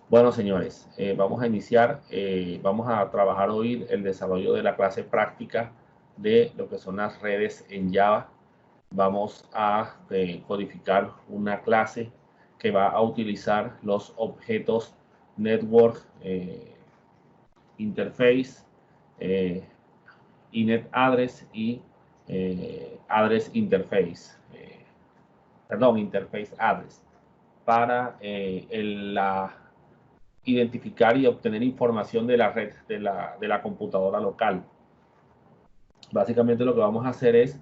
Bueno, señores, vamos a iniciar, vamos a trabajar hoy el desarrollo de la clase práctica de lo que son las redes en Java. Vamos a codificar una clase que va a utilizar los objetos Network Interface, Inet Address y Address Interface, Interface Address, para identificar y obtener información de la red de la computadora local. Básicamente lo que vamos a hacer es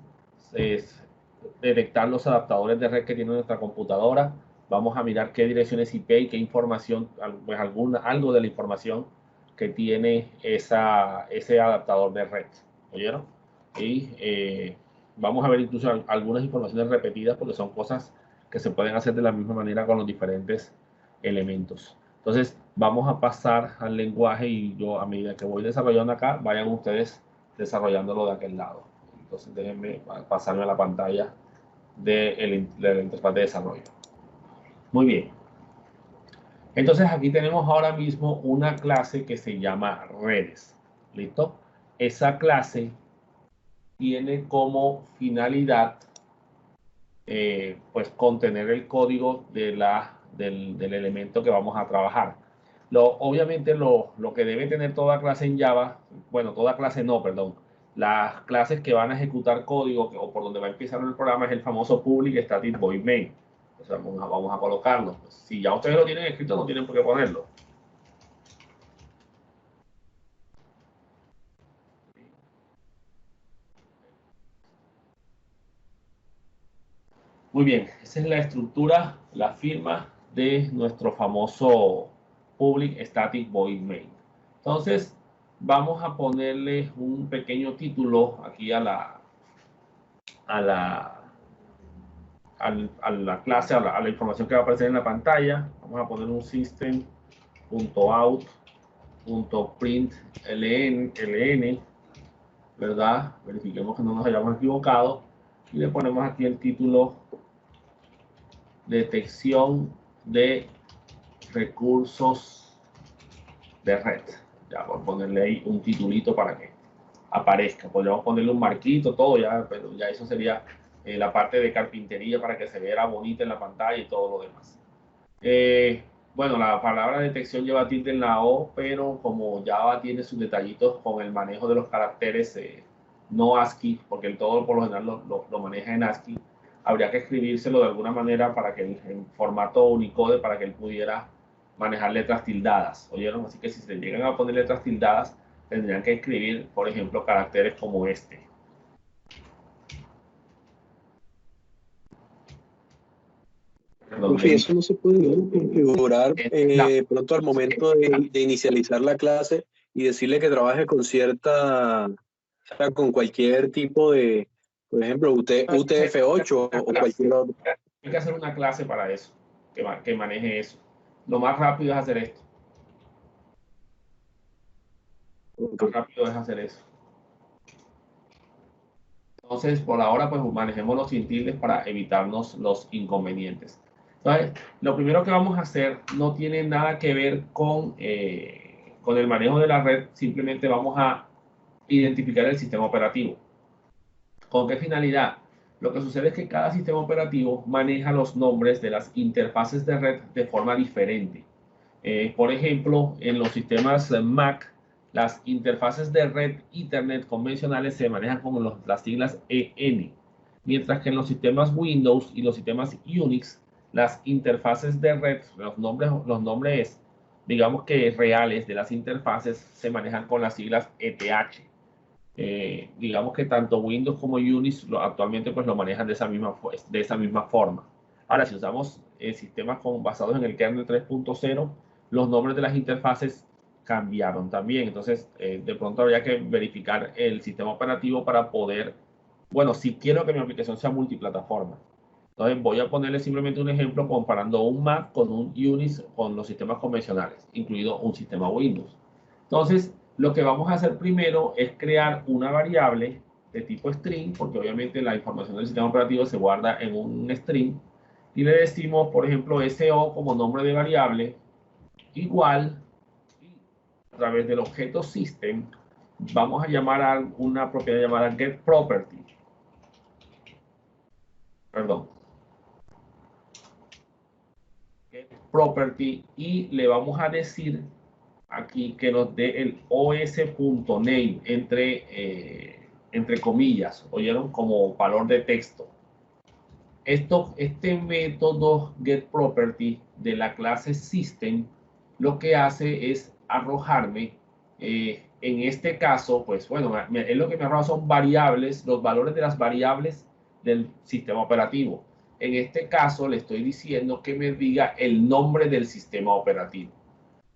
detectar los adaptadores de red que tiene nuestra computadora. Vamos a mirar qué direcciones IP y qué información, pues algo de la información que tiene ese adaptador de red. ¿Oyeron? Y vamos a ver incluso algunas informaciones repetidas porque son cosas que se pueden hacer de la misma manera con los diferentes elementos. Entonces, vamos a pasar al lenguaje y yo, a medida que voy desarrollando acá, vayan ustedes desarrollándolo de aquel lado. Entonces, déjenme pasarme a la pantalla de la interfaz de desarrollo. Muy bien. Entonces, aquí tenemos ahora mismo una clase que se llama redes. ¿Listo? Esa clase tiene como finalidad pues contener el código del elemento que vamos a trabajar. Obviamente lo que debe tener toda clase en Java, bueno, toda clase no, perdón, las clases que van a ejecutar código o por donde va a empezar el programa es el famoso public static void main. O sea, vamos a colocarlo. Si ya ustedes lo tienen escrito, no tienen por qué ponerlo. Muy bien, esa es la estructura, la firma de nuestro famoso public static void main. Entonces, vamos a ponerle un pequeño título aquí a la clase, a la información que va a aparecer en la pantalla. Vamos a poner un system.out.println, ¿verdad? Verifiquemos que no nos hayamos equivocado. Y le ponemos aquí el título: detección de recursos de red. Ya por ponerle ahí un titulito para que aparezca. Podríamos ponerle un marquito, todo ya, pero ya eso sería la parte de carpintería para que se vea bonita en la pantalla y todo lo demás. Bueno, la palabra detección lleva tilde en la O, pero como Java tiene sus detallitos con el manejo de los caracteres no ASCII, porque el todo por lo general lo maneja en ASCII, habría que escribírselo de alguna manera para que en formato Unicode, para que él pudiera manejar letras tildadas. ¿Oyeron? Así que si se llegan a poner letras tildadas, tendrían que escribir, por ejemplo, caracteres como este. Profe, eso no se puede configurar pronto al momento de inicializar la clase y decirle que trabaje con con cualquier tipo de, por ejemplo, UTF-8 o cualquier otro. Hay que hacer una clase para eso, que maneje eso. Lo más rápido es hacer esto. Lo más rápido es hacer eso. Entonces, por ahora, pues manejemos los sin tildes para evitarnos los inconvenientes. Entonces, lo primero que vamos a hacer no tiene nada que ver con el manejo de la red, simplemente vamos a identificar el sistema operativo. ¿Con qué finalidad? Lo que sucede es que cada sistema operativo maneja los nombres de las interfaces de red de forma diferente. Por ejemplo, en los sistemas Mac, las interfaces de red Ethernet convencionales se manejan con las siglas EN, mientras que en los sistemas Windows y los sistemas Unix, las interfaces de red, los nombres, digamos que reales de las interfaces, se manejan con las siglas ETH. Digamos que tanto Windows como Unix actualmente pues lo manejan de esa misma forma. Ahora, si usamos sistemas basados en el kernel 3.0, los nombres de las interfaces cambiaron también. Entonces, de pronto habría que verificar el sistema operativo para poder, bueno, si quiero que mi aplicación sea multiplataforma. Entonces, voy a ponerle simplemente un ejemplo comparando un Mac con un Unix con los sistemas convencionales, incluido un sistema Windows. Entonces, lo que vamos a hacer primero es crear una variable de tipo string, porque obviamente la información del sistema operativo se guarda en un string, y le decimos, por ejemplo, SO como nombre de variable, igual, a través del objeto system, vamos a llamar a una propiedad llamada getProperty. Perdón. GetProperty, y le vamos a decir aquí que nos dé el os.name entre comillas, oyeron, como valor de texto. Este método getProperty de la clase system lo que hace es arrojarme, en este caso, pues bueno, es lo que me arroja son variables, los valores de las variables del sistema operativo. En este caso le estoy diciendo que me diga el nombre del sistema operativo.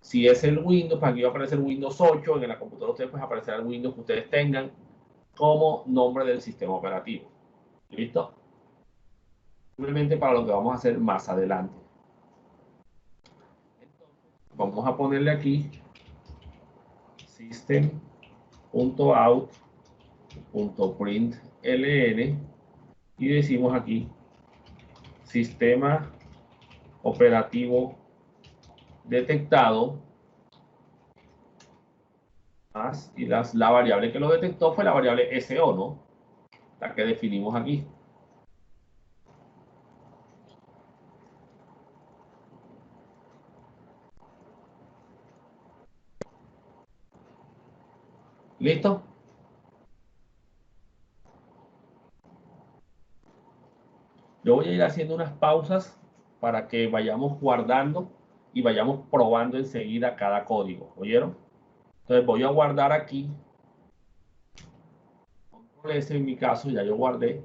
Si es el Windows, pues aquí va a aparecer Windows 8, en la computadora ustedes pues aparecerá el Windows que ustedes tengan como nombre del sistema operativo. ¿Listo? Simplemente para lo que vamos a hacer más adelante. Vamos a ponerle aquí system.out.println y decimos aquí sistema operativo detectado más, y la variable que lo detectó fue la variable SO, ¿no? La que definimos aquí. ¿Listo? Yo voy a ir haciendo unas pausas para que vayamos guardando y vayamos probando enseguida cada código. ¿Oyeron? Entonces voy a guardar aquí. Control S en mi caso, ya yo guardé.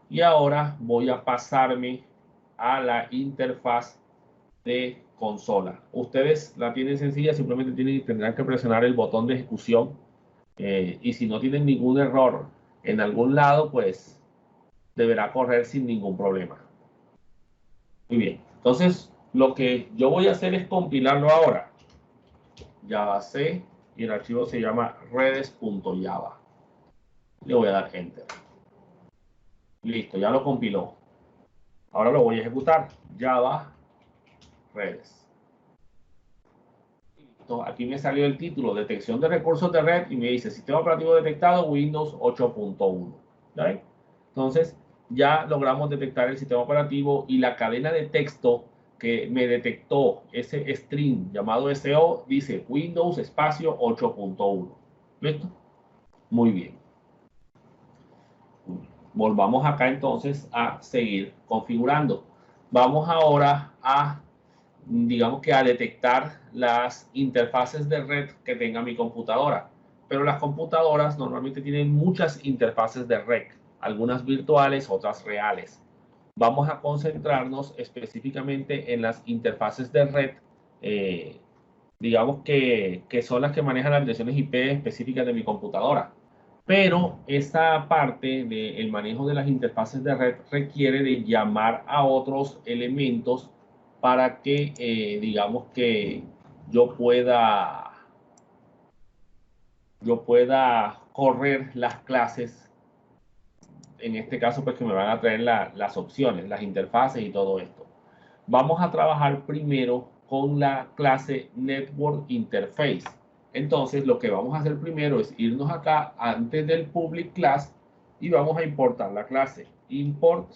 Y ahora voy a pasarme a la interfaz de consola. Ustedes la tienen sencilla, simplemente tendrán que presionar el botón de ejecución. Y si no tienen ningún error en algún lado, pues deberá correr sin ningún problema. Muy bien. Entonces, lo que yo voy a hacer es compilarlo ahora. Java C, y el archivo se llama redes.java. Le voy a dar Enter. Listo, ya lo compiló. Ahora lo voy a ejecutar. Java redes. Listo, aquí me salió el título, detección de recursos de red, y me dice sistema operativo detectado Windows 8.1. ¿Vale? Entonces, ya logramos detectar el sistema operativo y la cadena de texto que me detectó ese string llamado SO dice Windows espacio 8.1. ¿Listo? Muy bien. Volvamos acá entonces a seguir configurando. Vamos ahora a, digamos que a detectar las interfaces de red que tenga mi computadora. Pero las computadoras normalmente tienen muchas interfaces de red, algunas virtuales, otras reales. Vamos a concentrarnos específicamente en las interfaces de red, digamos que son las que manejan las direcciones IP específicas de mi computadora. Pero esa parte del manejo de las interfaces de red requiere de llamar a otros elementos para que, digamos que yo pueda correr las clases. En este caso, pues que me van a traer las opciones, las interfaces y todo esto. Vamos a trabajar primero con la clase Network Interface. Entonces, lo que vamos a hacer primero es irnos acá antes del public class y vamos a importar la clase. Import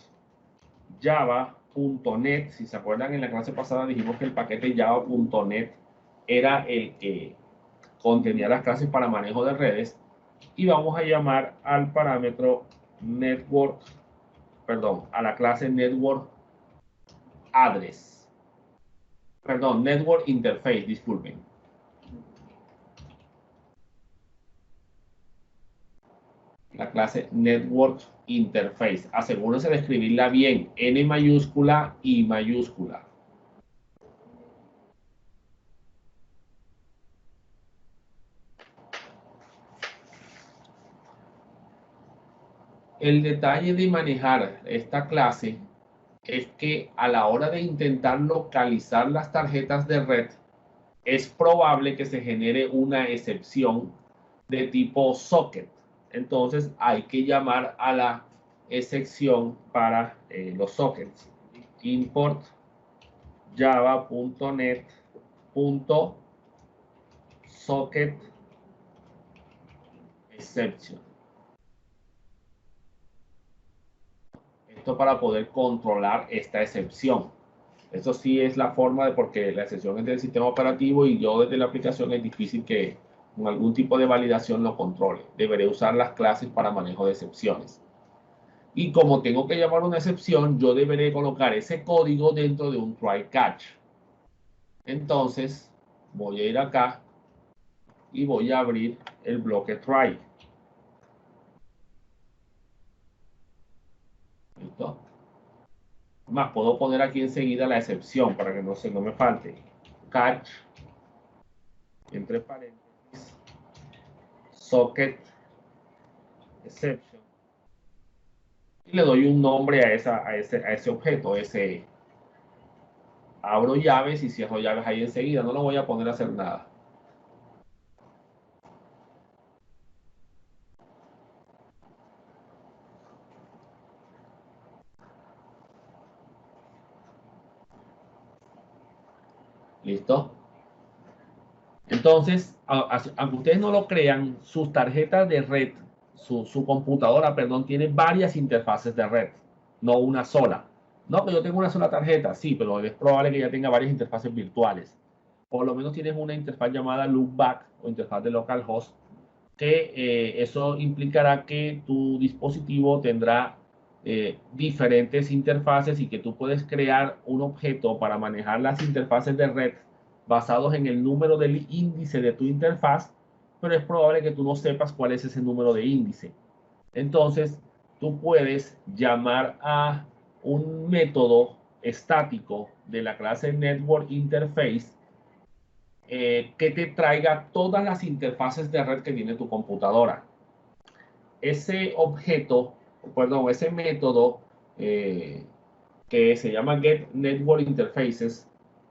java.net. Si se acuerdan, en la clase pasada dijimos que el paquete java.net era el que contenía las clases para manejo de redes. Y vamos a llamar al parámetro network, perdón, a la clase network address. Perdón, network interface, disculpen. La clase network interface. Asegúrense de escribirla bien, N mayúscula y mayúscula. El detalle de manejar esta clase es que a la hora de intentar localizar las tarjetas de red, es probable que se genere una excepción de tipo socket. Entonces hay que llamar a la excepción para los sockets. Import java.net punto socket exception. Esto para poder controlar esta excepción. Eso sí es la forma de, porque la excepción es del sistema operativo y yo desde la aplicación es difícil que con algún tipo de validación lo controle. Deberé usar las clases para manejo de excepciones. Y como tengo que llamar una excepción, yo deberé colocar ese código dentro de un try catch. Entonces, voy a ir acá y voy a abrir el bloque try. ¿Listo? Más, puedo poner aquí enseguida la excepción para que no me falte. Catch, entre paréntesis, socket exception. Y le doy un nombre a ese objeto, abro llaves y cierro llaves ahí enseguida. No lo voy a poner a hacer nada. ¿Listo? Entonces, aunque ustedes no lo crean, sus tarjetas de red, su computadora, perdón, tiene varias interfaces de red, no una sola. No, que yo tengo una sola tarjeta, sí, pero es probable que ya tenga varias interfaces virtuales. Por lo menos tienes una interfaz llamada loopback o interfaz de localhost, que eso implicará que tu dispositivo tendrá diferentes interfaces y que tú puedes crear un objeto para manejar las interfaces de red basados en el número del índice de tu interfaz, pero es probable que tú no sepas cuál es ese número de índice. Entonces, tú puedes llamar a un método estático de la clase Network Interface que te traiga todas las interfaces de red que tiene tu computadora. Ese objeto, perdón, ese método que se llama Get Network Interfaces,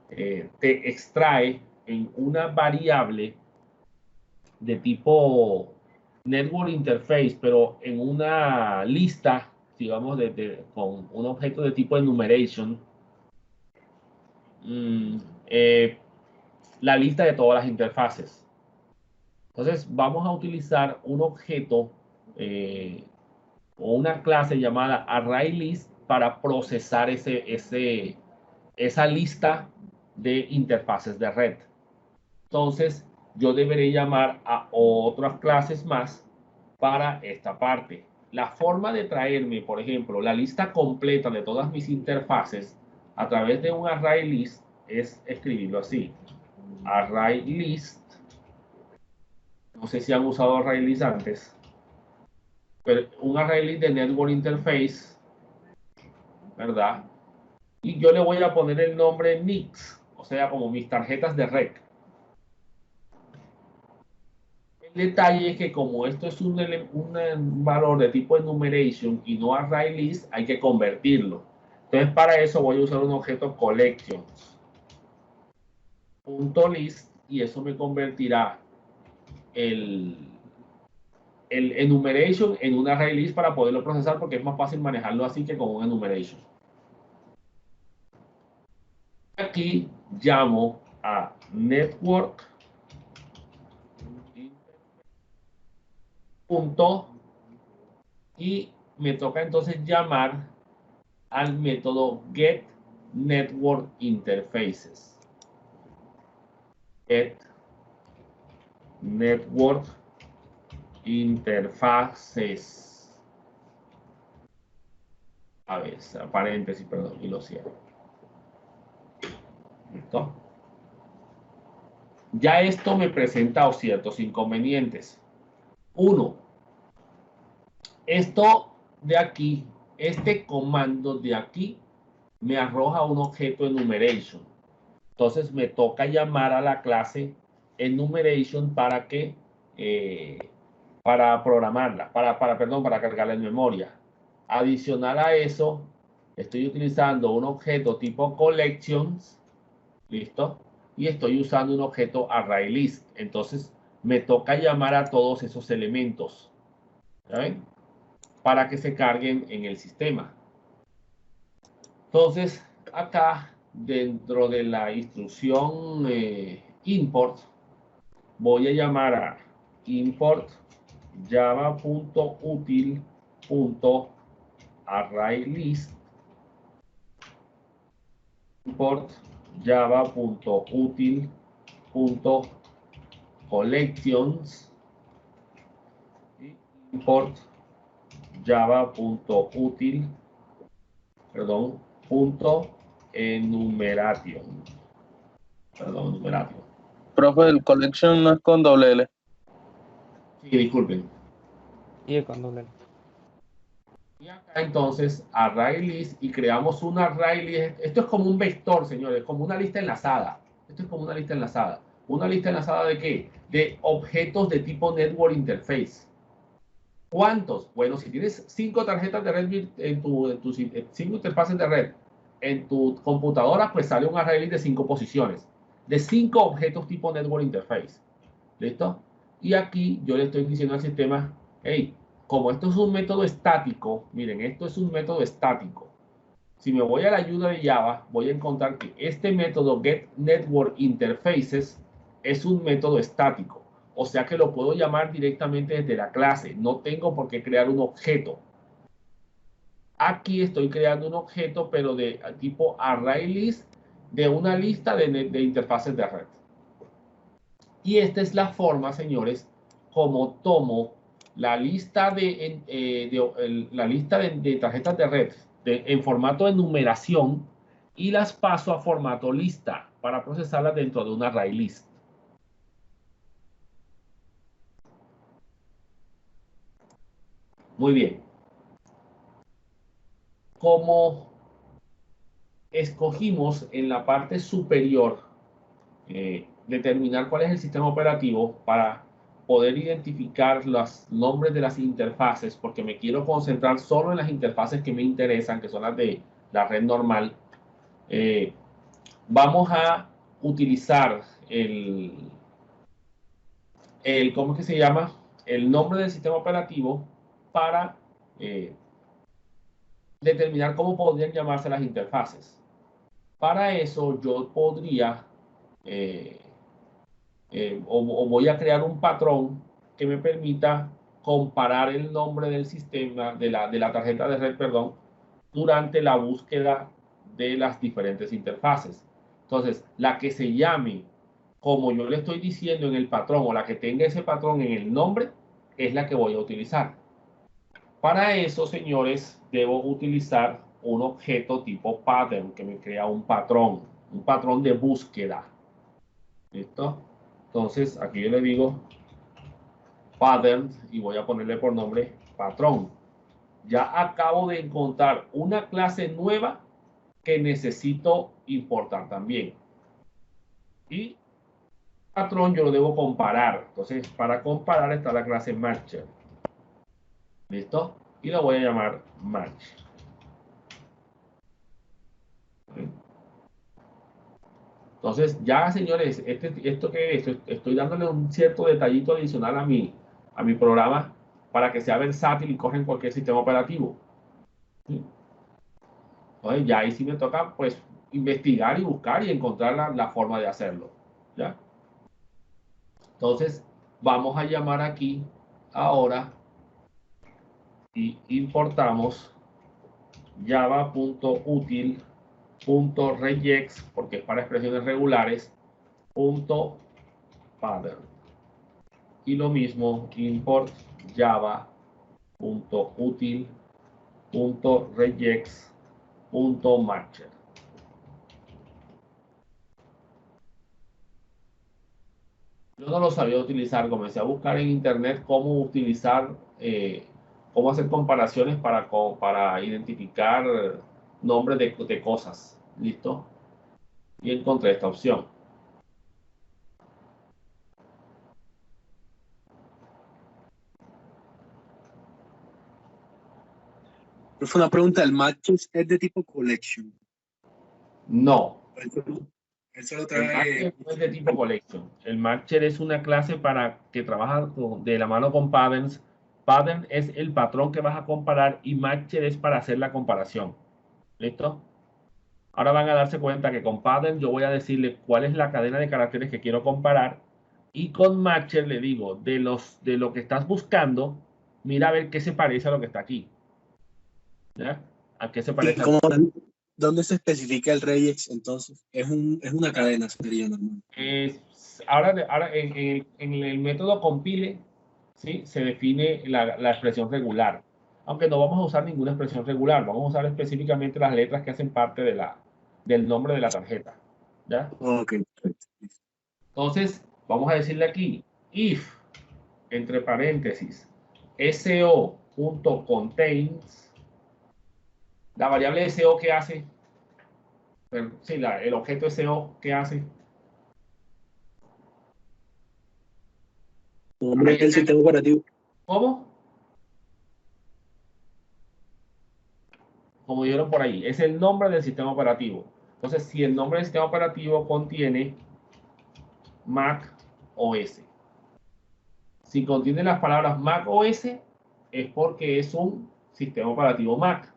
te extrae en una variable de tipo Network Interface, pero en una lista, digamos, con un objeto de tipo enumeration, la lista de todas las interfaces. Entonces, vamos a utilizar un objeto o una clase llamada ArrayList para procesar esa lista de interfaces de red. Entonces, yo deberé llamar a otras clases más para esta parte. La forma de traerme, por ejemplo, la lista completa de todas mis interfaces a través de un ArrayList es escribirlo así. ArrayList. No sé si han usado ArrayList antes, pero un ArrayList de Network Interface, ¿verdad? Y yo le voy a poner el nombre NICs, o sea, como mis tarjetas de red. El detalle es que como esto es un valor de tipo enumeration y no ArrayList, hay que convertirlo. Entonces, para eso voy a usar un objeto collections.list y eso me convertirá el enumeration en un ArrayList para poderlo procesar, porque es más fácil manejarlo así que con un enumeration. Aquí llamo a network y me toca entonces llamar al método get network interfaces. Get network interfaces. A ver, paréntesis, perdón, y lo cierro. ¿Listo? Ya esto me presenta ciertos inconvenientes. Uno, esto de aquí, este comando de aquí, me arroja un objeto enumeration. Entonces me toca llamar a la clase enumeration para que para programarla, para cargarla en memoria. Adicional a eso, estoy utilizando un objeto tipo collections, ¿listo? Y estoy usando un objeto ArrayList. Entonces me toca llamar a todos esos elementos, ¿saben? Para que se carguen en el sistema. Entonces, acá dentro de la instrucción import, voy a llamar a import java.util.arraylist, import java.util.collections, import java.util, enumeration. Profe, el collection no es con doble L. Sí, disculpen. Y es con doble L. Y acá entonces ArrayList y creamos un ArrayList. Esto es como un vector, señores, como una lista enlazada. Esto es como una lista enlazada. ¿Una lista enlazada de qué? De objetos de tipo Network Interface. ¿Cuántos? Bueno, si tienes 5 tarjetas de red en tu 5 interfaces de red en tu computadora, pues sale un ArrayList de 5 posiciones, de 5 objetos tipo Network Interface. ¿Listo? Y aquí yo le estoy diciendo al sistema, hey, como esto es un método estático, miren, esto es un método estático. Si me voy a la ayuda de Java, voy a encontrar que este método getNetworkInterfaces es un método estático. O sea que lo puedo llamar directamente desde la clase. No tengo por qué crear un objeto. Aquí estoy creando un objeto, pero de tipo ArrayList, de una lista de interfaces de red. Y esta es la forma, señores, como tomo la lista de tarjetas de red en formato de numeración y las paso a formato lista para procesarlas dentro de un ArrayList. Muy bien. Como escogimos en la parte superior determinar cuál es el sistema operativo para poder identificar los nombres de las interfaces, porque me quiero concentrar solo en las interfaces que me interesan, que son las de la red normal. Vamos a utilizar ¿cómo es que se llama? El nombre del sistema operativo para determinar cómo podrían llamarse las interfaces. Para eso yo podría o voy a crear un patrón que me permita comparar el nombre del sistema, de la tarjeta de red, perdón, durante la búsqueda de las diferentes interfaces. Entonces, la que se llame como yo le estoy diciendo en el patrón o la que tenga ese patrón en el nombre es la que voy a utilizar. Para eso, señores, debo utilizar un objeto tipo pattern que me crea un patrón de búsqueda. ¿Listo? Entonces, aquí yo le digo pattern y voy a ponerle por nombre patrón. Ya acabo de encontrar una clase nueva que necesito importar también. Y patrón yo lo debo comparar. Entonces, para comparar está la clase matcher. ¿Listo? Y lo voy a llamar match. Entonces, ya señores, esto que es, estoy dándole un cierto detallito adicional a mi programa para que sea versátil y corra en cualquier sistema operativo. ¿Sí? Entonces, ya ahí sí me toca, pues, investigar y buscar y encontrar la forma de hacerlo. ¿Ya? Entonces, vamos a llamar aquí ahora y importamos java.util.regex, porque es para expresiones regulares, .pattern. Y lo mismo, import java.util.regex.matcher. Yo no lo sabía utilizar, comencé a buscar en internet cómo utilizar, cómo hacer comparaciones para identificar nombres de cosas. ¿Listo? Y encontré esta opción. Fue una pregunta, ¿el matches es de tipo collection? No. Eso lo El matcher no es de tipo collection. El matcher es una clase que trabaja de la mano con patterns. Pattern es el patrón que vas a comparar y matcher es para hacer la comparación. ¿Listo? Ahora van a darse cuenta que con pattern yo voy a decirle cuál es la cadena de caracteres que quiero comparar y con matcher le digo de lo que estás buscando, mira a ver qué se parece a lo que está aquí. ¿Ya? ¿A qué se ¿Y parece? dónde se especifica el regex entonces? Es una cadena, sería normal. Ahora en el método compile, ¿sí? Se define la expresión regular. Aunque no vamos a usar ninguna expresión regular, vamos a usar específicamente las letras que hacen parte del nombre de la tarjeta. ¿Ya? Ok, perfecto. Entonces, vamos a decirle aquí, if, entre paréntesis, so.contains, la variable so, ¿qué hace? Sí, el objeto so, ¿qué hace? Nombre del sistema operativo. ¿Cómo? Como dijeron por ahí, es el nombre del sistema operativo. Entonces, si el nombre del sistema operativo contiene Mac OS, si contiene las palabras Mac OS, es porque es un sistema operativo Mac.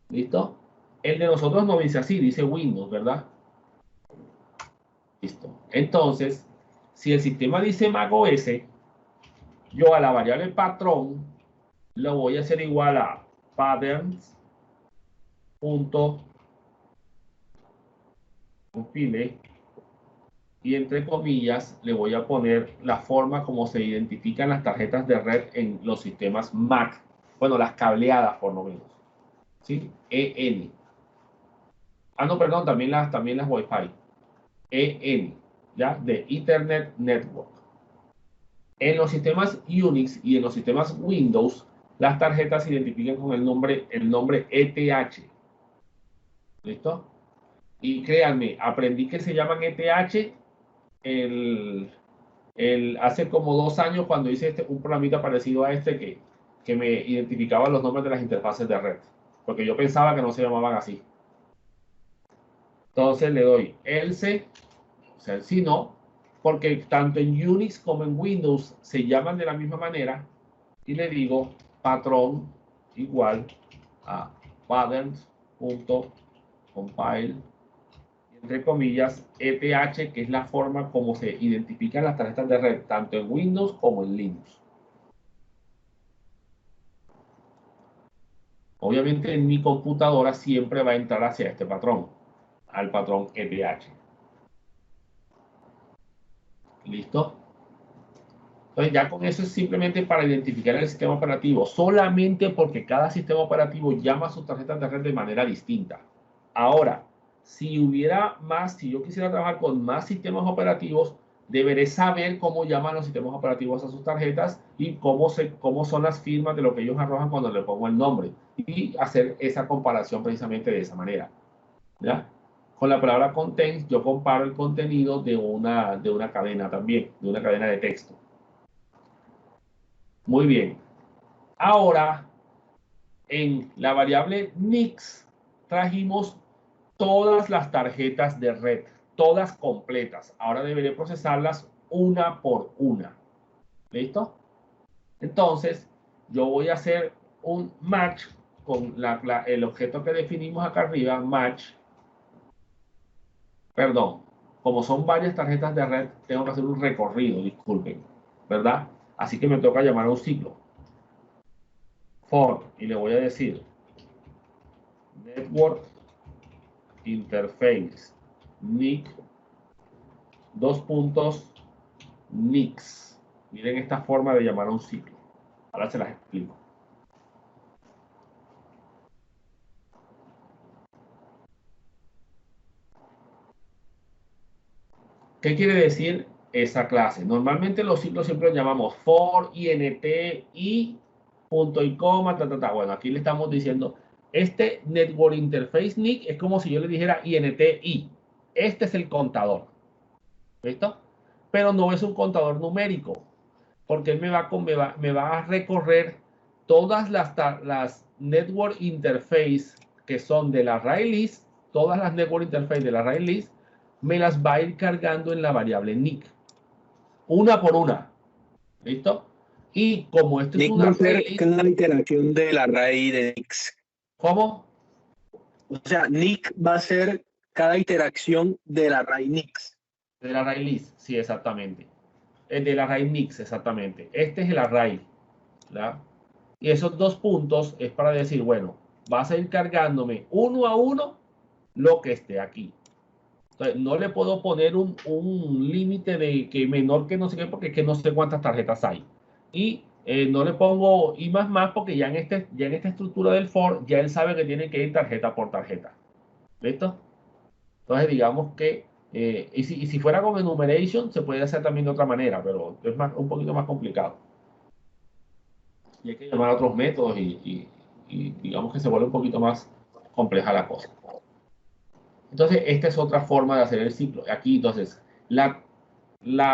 ¿Listo? El de nosotros no dice así, dice Windows, ¿verdad? Listo. Entonces, si el sistema dice Mac OS, yo a la variable patrón lo voy a hacer igual a patterns.compile y entre comillas le voy a poner la forma como se identifican las tarjetas de red en los sistemas Mac. Bueno, las cableadas por lo menos. ¿Sí? EN. Ah, no, perdón, también las Wi-Fi. EN, ¿ya? De Ethernet Network. En los sistemas Unix y en los sistemas Windows, las tarjetas se identifican con el nombre ETH. ¿Listo? Y créanme, aprendí que se llaman ETH hace como 2 años cuando hice un programita parecido a este que me identificaba los nombres de las interfaces de red. Porque yo pensaba que no se llamaban así. Entonces le doy else, o sea, el si no, porque tanto en Unix como en Windows se llaman de la misma manera. Y le digo patrón igual a patterns.compile, entre comillas, ETH, que es la forma como se identifican las tarjetas de red, tanto en Windows como en Linux. Obviamente en mi computadora siempre va a entrar hacia este patrón, al patrón ETH. ¿Listo? Entonces ya con eso es simplemente para identificar el sistema operativo, solamente porque cada sistema operativo llama a sus tarjetas de red de manera distinta. Ahora, si hubiera más, si yo quisiera trabajar con más sistemas operativos, deberé saber cómo llaman los sistemas operativos a sus tarjetas y cómo son las firmas de lo que ellos arrojan cuando le pongo el nombre y hacer esa comparación precisamente de esa manera. ¿Ya? Con la palabra contains yo comparo el contenido de una cadena también, de una cadena de texto. Muy bien. Ahora, en la variable NICS trajimos todas las tarjetas de red, todas completas. Ahora deberé procesarlas una por una. ¿Listo? Entonces, yo voy a hacer un match con el objeto que definimos acá arriba, match. Perdón, como son varias tarjetas de red, tengo que hacer un recorrido, disculpen, ¿verdad? Así que me toca llamar a un ciclo. For, y le voy a decir Network Interface NIC, NICS. Miren esta forma de llamar a un ciclo. Ahora se las explico. ¿Qué quiere decir esa clase? Normalmente los ciclos siempre los llamamos for, int, y, punto y coma, Bueno, aquí le estamos diciendo, este Network Interface NIC es como si yo le dijera int, y. Este es el contador. ¿Listo? Pero no es un contador numérico, porque él me va a recorrer todas las Network Interface que son de la array list, todas las Network Interface de la array list, me las va a ir cargando en la variable NIC. Una por una. ¿Listo? Y como esto es NIC una va a ser array list, una iteración del array de NICS. ¿cómo? O sea, Nick va a ser cada interacción del array Nicks. Del array list, sí, exactamente. El del array mix, exactamente. Este es el array, ¿verdad? Y esos 2 puntos es para decir, bueno, vas a ir cargándome uno a uno lo que esté aquí. Entonces, no le puedo poner un límite de que menor que no sé qué, porque es que no sé cuántas tarjetas hay. Y no le pongo I más porque ya en esta estructura del for, ya él sabe que tiene que ir tarjeta por tarjeta. ¿Listo? Entonces, digamos que, y si fuera con enumeration, se puede hacer también de otra manera, pero es un poquito más complicado. Y hay que llamar a otros métodos y digamos que se vuelve un poquito más compleja la cosa. Entonces, esta es otra forma de hacer el ciclo. Aquí, entonces, la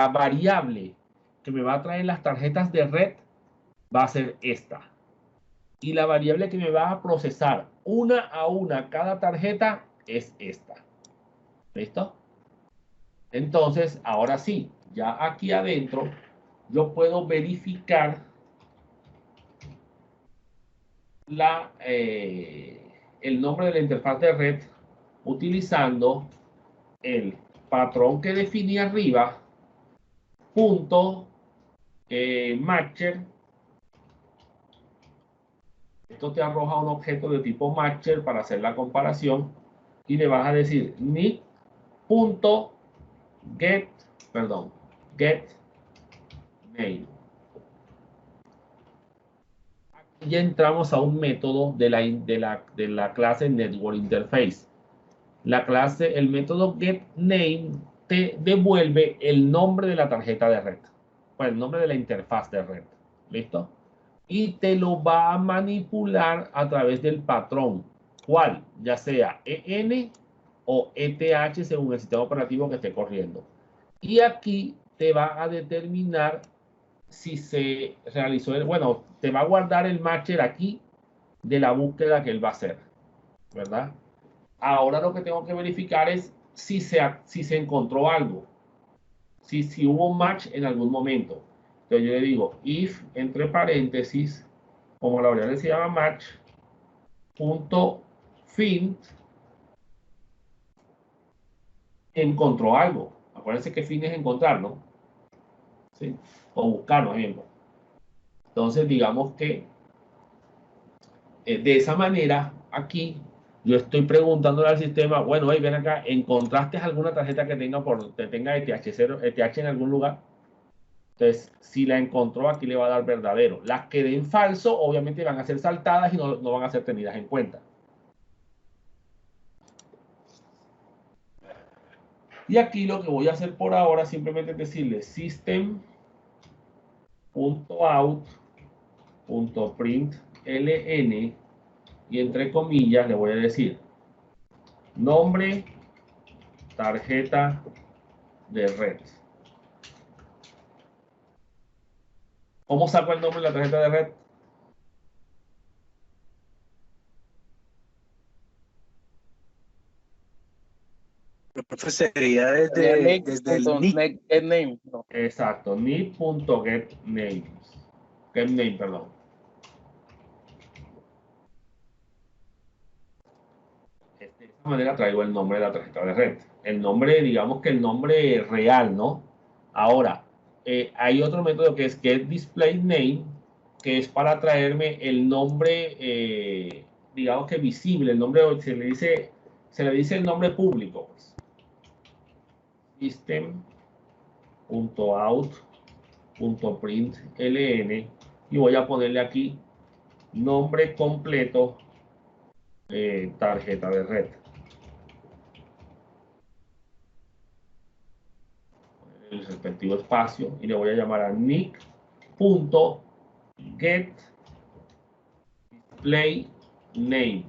variable que me va a traer las tarjetas de red va a ser esta. Y la variable que me va a procesar una a una cada tarjeta es esta. ¿Listo? Entonces, ahora sí, ya aquí adentro, yo puedo verificar el nombre de la interfaz de red utilizando el patrón que definí arriba, punto matcher. Esto te arroja un objeto de tipo matcher para hacer la comparación y le vas a decir get name. Aquí ya entramos a un método de la clase Network Interface. El método getName te devuelve el nombre de la tarjeta de red, pues el nombre de la interfaz de red. ¿Listo? Y te lo va a manipular a través del patrón, cual ya sea EN o ETH según el sistema operativo que esté corriendo. Y aquí te va a determinar si se realizó bueno, te va a guardar el matcher aquí de la búsqueda que él va a hacer, ¿verdad? Ahora lo que tengo que verificar es si se encontró algo, si hubo un match en algún momento. Entonces yo le digo if, entre paréntesis, como la variable se llama match, punto find, encontró algo. Acuérdense que find es encontrar, ¿no? ¿Sí? O buscar, por ejemplo. Entonces digamos que de esa manera, aquí yo estoy preguntándole al sistema, bueno, hey, ven acá, ¿encontraste alguna tarjeta que tenga ETH0, ETH en algún lugar? Entonces, si la encontró, aquí le va a dar verdadero. Las que den falso, obviamente van a ser saltadas y no van a ser tenidas en cuenta. Y aquí lo que voy a hacer por ahora simplemente es decirle system.out.println y entre comillas le voy a decir nombre tarjeta de red. ¿Cómo saco el nombre de la tarjeta de red? Sería desde el nick. GetName, no. Exacto, need.getName. GetName, perdón. De esta manera traigo el nombre de la tarjeta de red. El nombre, digamos que el nombre real, ¿no? Ahora, hay otro método que es getDisplayName, que es para traerme el nombre, digamos que visible, el nombre, se le dice el nombre público. Pues. System.out.println y voy a ponerle aquí nombre completo tarjeta de red. El respectivo espacio y le voy a llamar a nick.getDisplayName.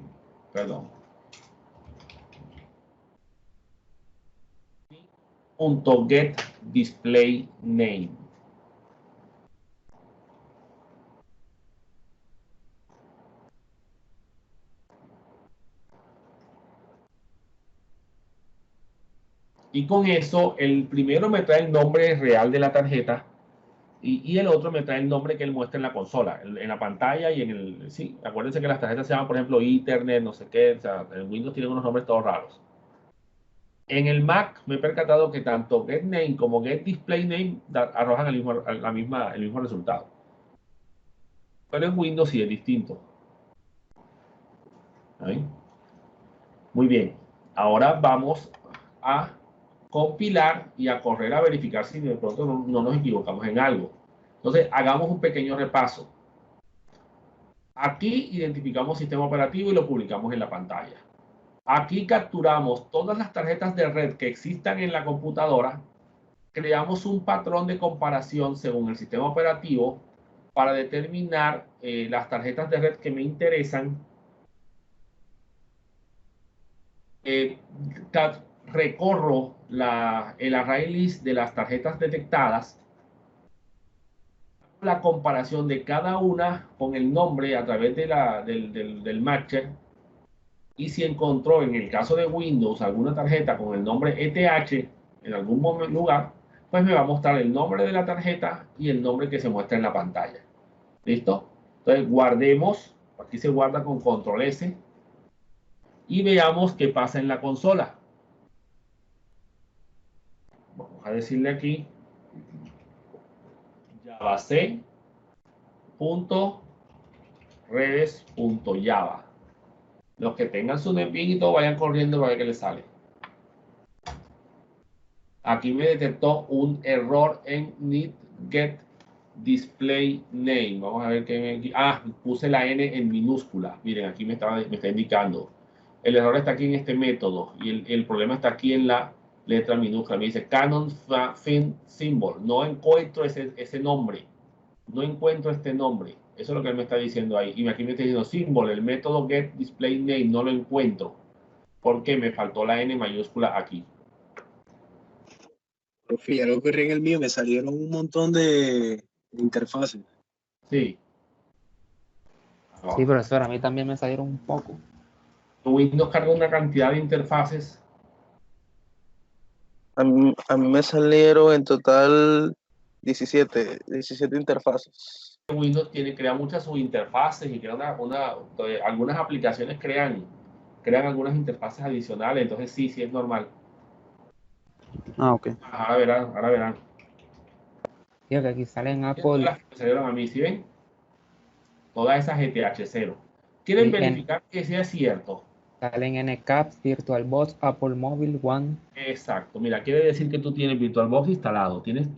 Perdón. .getDisplayName. Y con eso, el primero me trae el nombre real de la tarjeta Y el otro me trae el nombre que él muestra en la consola, en la pantalla y en el... Sí, acuérdense que las tarjetas se llaman, por ejemplo, Ethernet, no sé qué, o sea, en Windows tienen unos nombres todos raros. En el Mac me he percatado que tanto getName como getDisplayName arrojan el mismo resultado. Pero en Windows sí es distinto. ¿Ahí? Muy bien. Ahora vamos a compilar y a correr a verificar si de pronto no nos equivocamos en algo. Entonces, hagamos un pequeño repaso. Aquí identificamos sistema operativo y lo publicamos en la pantalla. Aquí capturamos todas las tarjetas de red que existan en la computadora, creamos un patrón de comparación según el sistema operativo para determinar las tarjetas de red que me interesan. Recorro el array list de las tarjetas detectadas, la comparación de cada una con el nombre a través de del matcher, y si encontró en el caso de Windows alguna tarjeta con el nombre ETH en algún lugar, pues me va a mostrar el nombre de la tarjeta y el nombre que se muestra en la pantalla. ¿Listo? Entonces guardemos, aquí se guarda con control S, y veamos qué pasa en la consola. Vamos a decirle aquí javac.redes.java. Los que tengan su NetBeans y todo vayan corriendo para ver qué les sale. Aquí me detectó un error en getDisplayName. Vamos a ver qué me... puse la N en minúscula. Miren, aquí me está indicando. El error está aquí en este método y el problema está aquí en la letra minúscula. Me dice Canon Fin Symbol. No encuentro ese nombre. No encuentro este nombre. Eso es lo que él me está diciendo ahí. Y aquí me está diciendo symbol, el método getDisplayName no lo encuentro. Porque me faltó la N mayúscula aquí. Profe, ya lo ocurrió en el mío, me salieron un montón de interfaces. Sí. Sí, profesor, a mí también me salieron un poco. Windows carga una cantidad de interfaces. A mí me salieron en total 17 interfaces. Windows crea muchas subinterfaces y crea algunas aplicaciones crean algunas interfaces adicionales. Entonces sí es normal. Ah, ok. Ahora verán. Digo que aquí salen Todas Apple las que me salieron a mí, ¿sí ven? Todas esas GTH0. ¿Quieren y verificar que sea cierto? salen NCAP, VirtualBox, Apple Mobile One. Exacto. Mira, quiere decir que tú tienes VirtualBox instalado. Tienes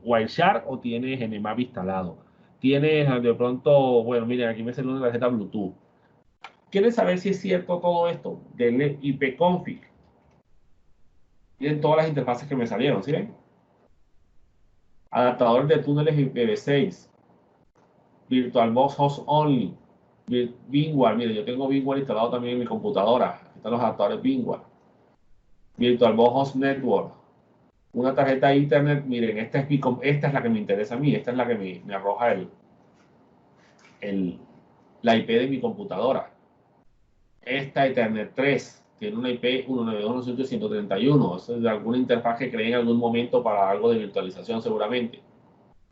Wireshark o tienes Nmap instalado. Tienes de pronto, bueno, miren, aquí me sale una tarjeta Bluetooth. ¿Quieren saber si es cierto todo esto? Denle ipconfig. Miren todas las interfaces que me salieron, ¿sí ven? Adaptador de túneles IPv6. VirtualBox Host Only. VMware, mire, yo tengo VMware instalado también en mi computadora. Aquí están los adaptadores VMware. VirtualBox Host Network. Una tarjeta Ethernet, miren, esta es la que me interesa a mí, esta es la que me arroja la IP de mi computadora. Esta Ethernet 3 tiene una IP 192.168.131. Eso es de alguna interfaz que creé en algún momento para algo de virtualización seguramente.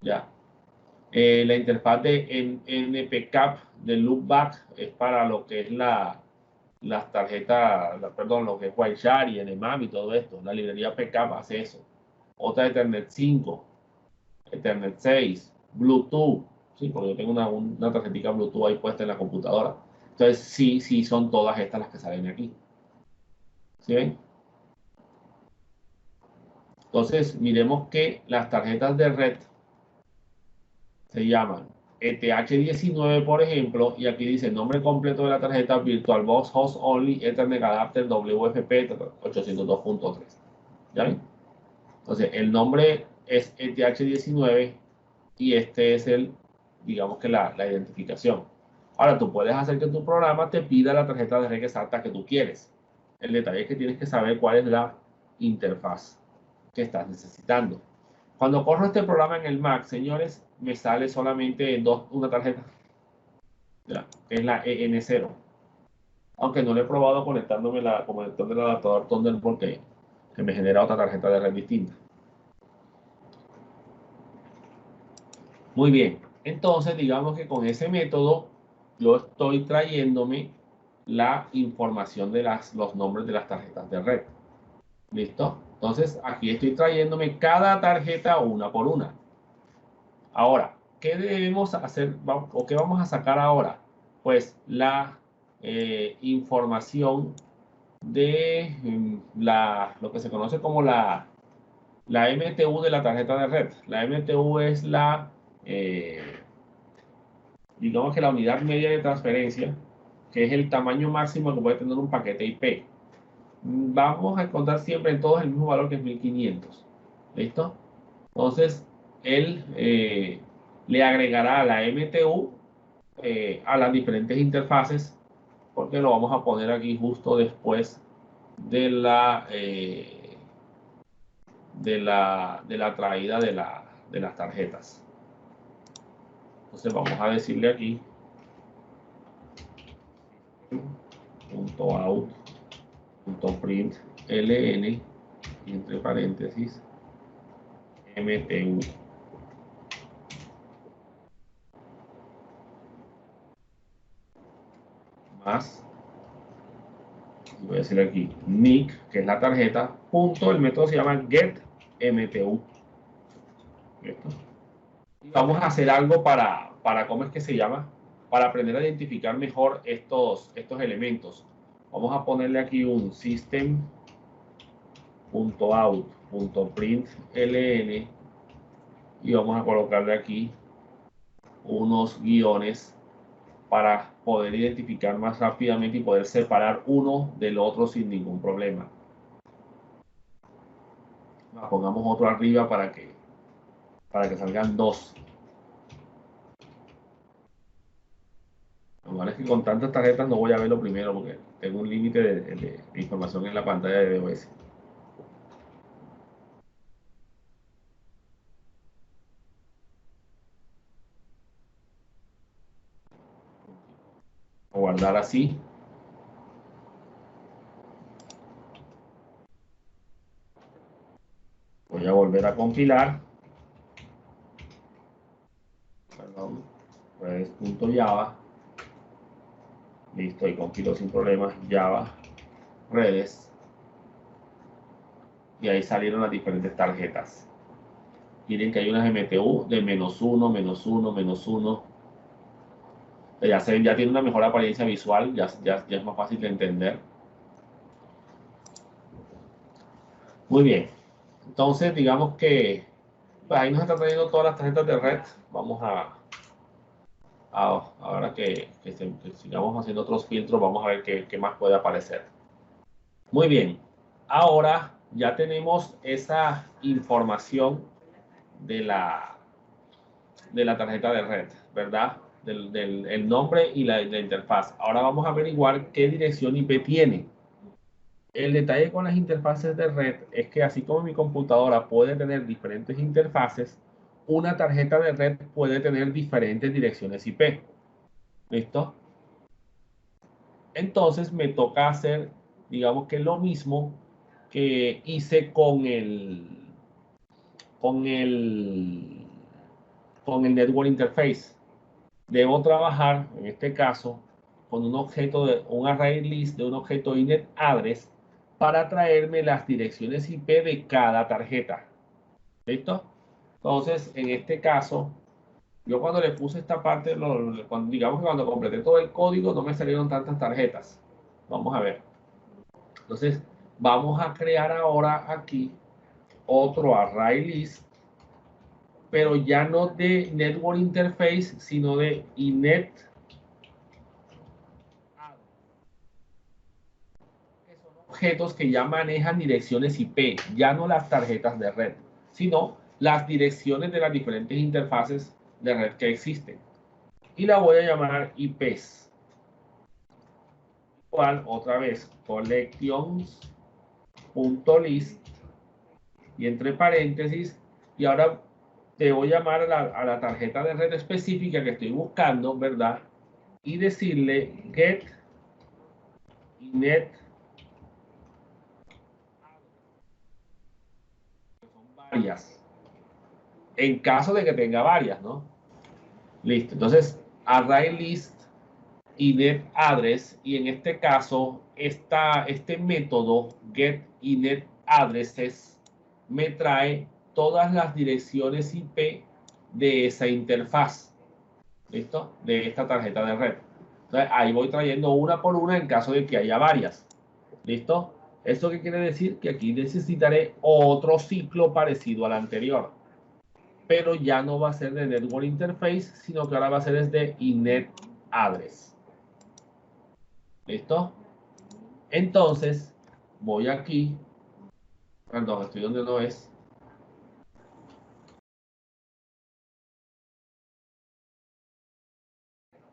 Ya. La interfaz de npcap de loopback es para lo que es las tarjetas, perdón, lo que es Wireshark y Nmap y todo esto. La librería pcap hace eso. Otra Ethernet 5, Ethernet 6, Bluetooth. Sí, porque yo tengo una tarjetita Bluetooth ahí puesta en la computadora. Entonces, sí son todas estas las que salen aquí. ¿Sí ven? Entonces, miremos que las tarjetas de red se llaman ETH19, por ejemplo, y aquí dice el nombre completo de la tarjeta VirtualBox Host Only Ethernet Adapter WFP 802.3. ¿Ya ven? Entonces, el nombre es ETH19 y este es digamos que la identificación. Ahora, tú puedes hacer que tu programa te pida la tarjeta de red exacta que tú quieres. El detalle es que tienes que saber cuál es la interfaz que estás necesitando. Cuando corro este programa en el Mac, señores, me sale solamente una tarjeta, ya, que es la EN0. Aunque no lo he probado conectándome como el del adaptador Thunderbolt que me genera otra tarjeta de red distinta. Muy bien. Entonces, digamos que con ese método yo estoy trayéndome la información de los nombres de las tarjetas de red. ¿Listo? Entonces, aquí estoy trayéndome cada tarjeta una por una. Ahora, ¿qué debemos hacer o qué vamos a sacar ahora? Pues la información de lo que se conoce como la MTU de la tarjeta de red. La MTU es digamos que la unidad media de transferencia, que es el tamaño máximo que puede tener un paquete IP. Vamos a encontrar siempre en todos el mismo valor, que es 1500. ¿Listo? Entonces, él le agregará la MTU a las diferentes interfaces, porque lo vamos a poner aquí justo después de la traída de las tarjetas. Entonces vamos a decirle aquí .out.println y entre paréntesis MTU. Más, voy a decir aquí NIC, que es la tarjeta, punto, el método se llama getMTU. ¿Listo? Y vamos a hacer algo para ¿cómo es que se llama? Para aprender a identificar mejor estos elementos. Vamos a ponerle aquí un system.out.println y vamos a colocarle aquí unos guiones para poder identificar más rápidamente y poder separar uno del otro sin ningún problema. Pongamos otro arriba para que salgan dos. Lo malo es que con tantas tarjetas no voy a verlo primero porque tengo un límite de información en la pantalla de DOS. Voy a guardar así. Voy a volver a compilar. Perdón. Pues .java. Listo, y compilo sin problemas. Java. Redes. Y ahí salieron las diferentes tarjetas. Miren que hay unas MTU de -1, -1, -1. Ya tiene una mejor apariencia visual, ya es más fácil de entender. Muy bien. Entonces, digamos que pues ahí nos está trayendo todas las tarjetas de red. Vamos ahora que sigamos haciendo otros filtros, vamos a ver qué más puede aparecer. Muy bien. Ahora ya tenemos esa información de la tarjeta de red, ¿verdad? El nombre y la interfaz. Ahora vamos a averiguar qué dirección IP tiene. El detalle con las interfaces de red es que así como mi computadora puede tener diferentes interfaces, una tarjeta de red puede tener diferentes direcciones IP. ¿Listo? Entonces me toca hacer, digamos que lo mismo que hice con el Network Interface. Debo trabajar, en este caso, con un array list de un objeto init address para traerme las direcciones IP de cada tarjeta. ¿Listo? Entonces, en este caso, yo cuando le puse esta parte, digamos que cuando completé todo el código, no me salieron tantas tarjetas. Vamos a ver. Entonces, vamos a crear ahora aquí otro array list, pero ya no de Network Interface, sino de init. Objetos que ya manejan direcciones IP, ya no las tarjetas de red, sino las direcciones de las diferentes interfaces de red que existen. Y la voy a llamar IPs. Igual, otra vez, collections.list y entre paréntesis, y ahora debo llamar a la tarjeta de red específica que estoy buscando, ¿verdad? Y decirle get init varias. En caso de que tenga varias, ¿no? Listo. Entonces, array list inet address, y en este caso, este método get inet addresses me trae todas las direcciones IP de esa interfaz. ¿Listo? De esta tarjeta de red. Entonces, ahí voy trayendo una por una en caso de que haya varias. ¿Listo? ¿Esto qué quiere decir? Que aquí necesitaré otro ciclo parecido al anterior. Pero ya no va a ser de Network Interface, sino que ahora va a ser desde inet address. ¿Listo? Entonces, voy aquí. Perdón, estoy donde no es.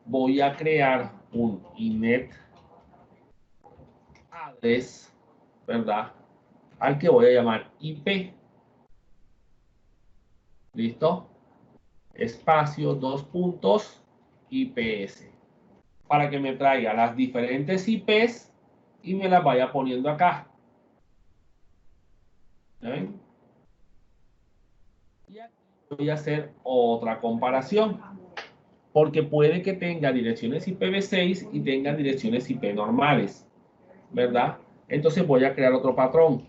Voy a crear un inet address, ¿verdad? Al que voy a llamar IP. ¿Listo? Espacio, 2 puntos, IPS. Para que me traiga las diferentes IPs y me las vaya poniendo acá. ¿Ven? Y aquí voy a hacer otra comparación. Porque puede que tenga direcciones IPv6 y tenga direcciones IP normales. ¿Verdad? Entonces voy a crear otro patrón.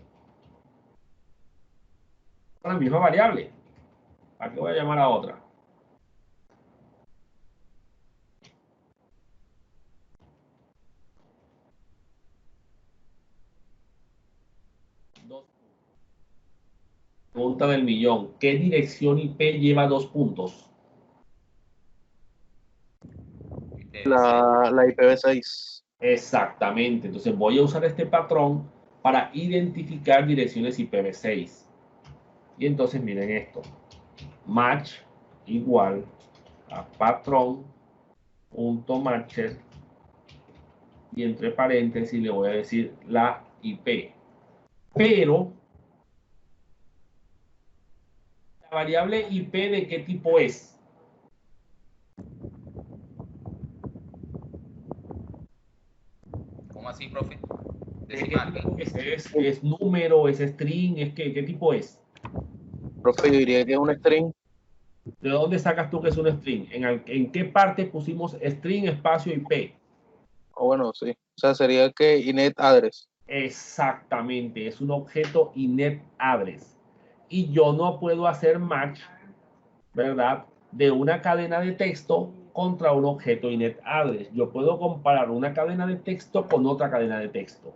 Con la misma variable. ¿A qué voy a llamar a otra? Pregunta del millón. ¿Qué dirección IP lleva 2 puntos? La IPv6. Exactamente. Entonces voy a usar este patrón para identificar direcciones IPv6. Y entonces miren esto. Match igual a patrón.matcher, y entre paréntesis le voy a decir la IP. Pero la variable IP, ¿de qué tipo es? ¿Cómo así, profe? ¿Es número, es string, qué tipo es? Profe, yo diría que es un string. ¿De dónde sacas tú que es un string? ¿En qué parte pusimos string espacio IP? O bueno, sí. O sea, sería que inet address. Exactamente, es un objeto inet address. Y yo no puedo hacer match, ¿verdad?, de una cadena de texto contra un objeto inet address. Yo puedo comparar una cadena de texto con otra cadena de texto.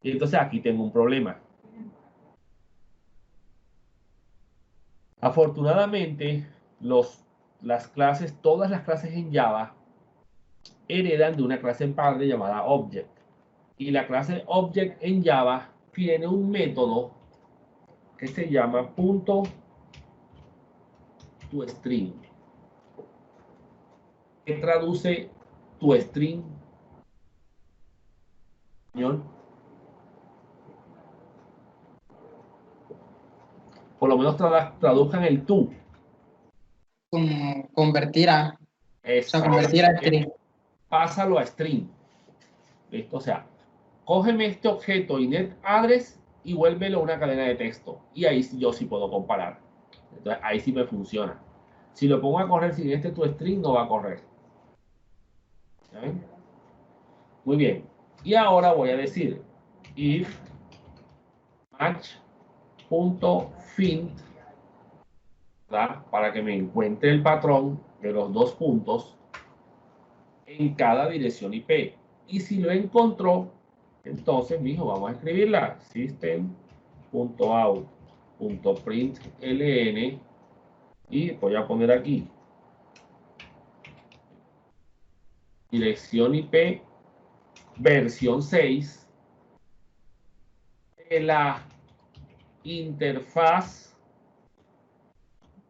Y entonces aquí tengo un problema. Afortunadamente, todas las clases en Java heredan de una clase padre llamada Object. Y la clase Object en Java tiene un método que se llama .toString, que traduce toString español. Por lo menos traduzcan el to. Como convertir a, o sea, convertir a string. Pásalo a string. ¿Listo? O sea, cógeme este objeto inet address y vuélvelo una cadena de texto. Y ahí yo sí puedo comparar. Entonces, ahí sí me funciona. Si lo pongo a correr sin este toString, no va a correr. ¿Saben? Muy bien. Y ahora voy a decir if match.find, ¿verdad?, para que me encuentre el patrón de los 2 puntos en cada dirección IP. Y si lo encontró, entonces, mijo, vamos a escribirla. System.out.println, y voy a poner aquí dirección IP versión 6 de la interfaz.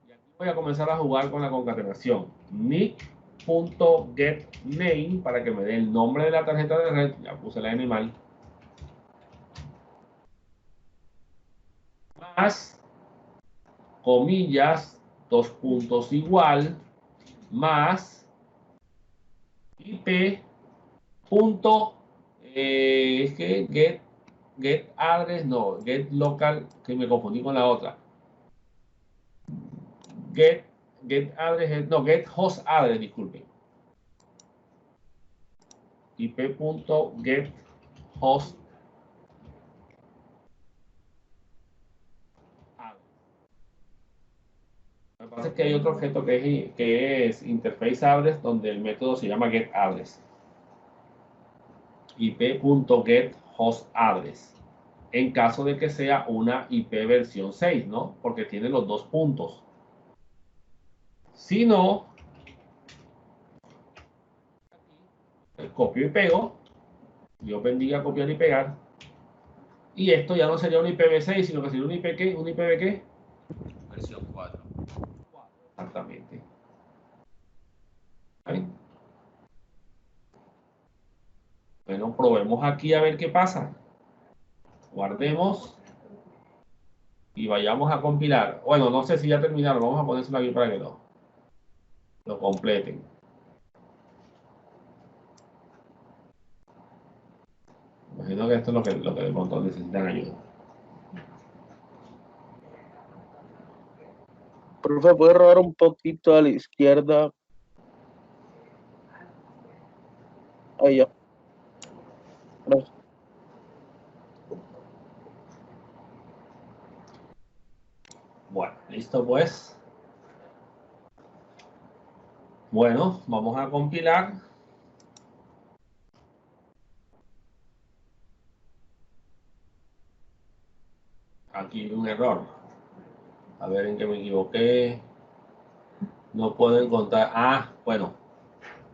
Y aquí voy a comenzar a jugar con la concatenación. Nick.getName, para que me dé el nombre de la tarjeta de red. Ya puse la N mal. Más, comillas, 2 puntos igual, más IP punto, es que get address, no, get local, que me confundí con la otra. Get get host address, disculpen. IP.get host address. Lo que pasa es que hay otro objeto que es interface address, donde el método se llama get address. IP.get host address. En caso de que sea una IP versión 6, ¿no? Porque tiene los dos puntos. Si no, copio y pego. Dios bendiga copiar y pegar. Y esto ya no sería un IPv6, sino que sería un IP ¿qué? ¿Un IPv qué? Versión 4. Exactamente. ¿Ahí? Bueno, probemos aquí a ver qué pasa. Guardemos. Y vayamos a compilar. Bueno, no sé si ya terminaron. Vamos a ponérselo aquí para que lo completen. Imagino que esto es lo que de pronto necesitan ayuda. Profe, ¿puede robar un poquito a la izquierda? Ahí ya. Gracias. Bueno, listo pues. Bueno, vamos a compilar. Aquí hay un error. A ver en qué me equivoqué. No puedo encontrar. Ah, bueno.